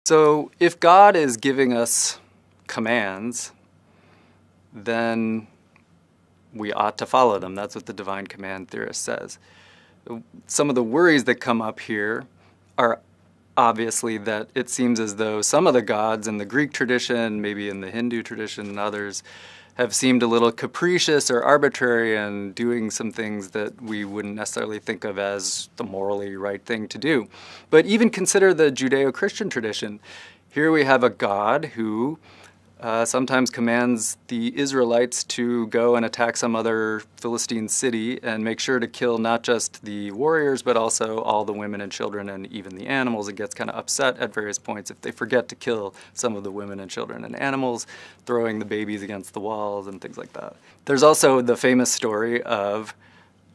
So if God is giving us commands, then we ought to follow them. That's what the divine command theorist says. Some of the worries that come up here are obviously that it seems as though some of the gods in the Greek tradition, maybe in the Hindu tradition and others, have seemed a little capricious or arbitrary and doing some things that we wouldn't necessarily think of as the morally right thing to do. But even consider the Judeo-Christian tradition. Here we have a God who sometimes commands the Israelites to go and attack some other Philistine city and make sure to kill not just the warriors, but also all the women and children and even the animals. It gets kind of upset at various points if they forget to kill some of the women and children and animals, throwing the babies against the walls and things like that. There's also the famous story of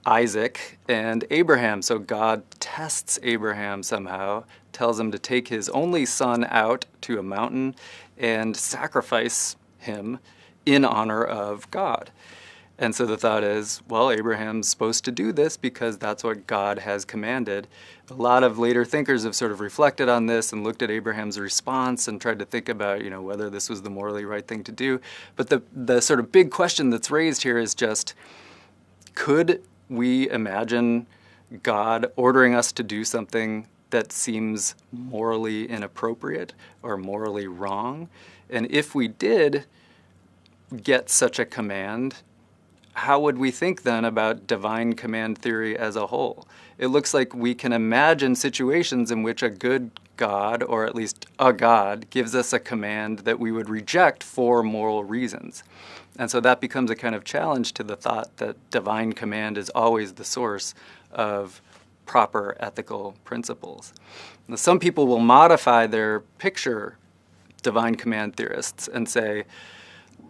Isaac and Abraham. So God tests Abraham somehow, tells him to take his only son out to a mountain and sacrifice him in honor of God. And so the thought is, well, Abraham's supposed to do this because that's what God has commanded. A lot of later thinkers have sort of reflected on this and looked at Abraham's response and tried to think about, whether this was the morally right thing to do. But the sort of big question that's raised here is just, could we imagine God ordering us to do something that seems morally inappropriate or morally wrong? And if we did get such a command, how would we think then about divine command theory as a whole? It looks like we can imagine situations in which a good God, or at least a God, gives us a command that we would reject for moral reasons. And so that becomes a kind of challenge to the thought that divine command is always the source of proper ethical principles. Now, some people will modify their picture, divine command theorists, and say,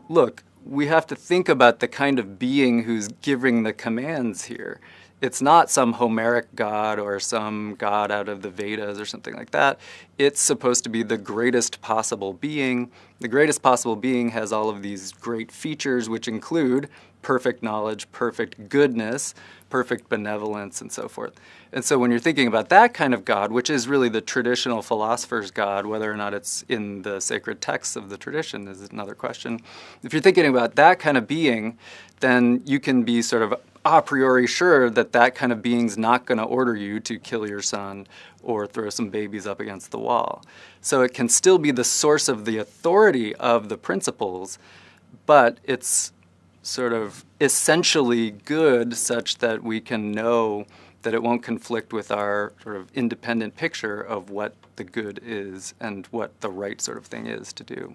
look, we have to think about the kind of being who's giving the commands here. It's not some Homeric god or some god out of the Vedas or something like that. It's supposed to be the greatest possible being. The greatest possible being has all of these great features, which include perfect knowledge, perfect goodness, perfect benevolence, and so forth. And so when you're thinking about that kind of God, which is really the traditional philosopher's God, whether or not it's in the sacred texts of the tradition is another question. If you're thinking about that kind of being, then you can be sort of a priori sure that that kind of being's not going to order you to kill your son or throw some babies up against the wall. So it can still be the source of the authority of the principles, but it's sort of essentially good such that we can know that it won't conflict with our sort of independent picture of what the good is and what the right sort of thing is to do.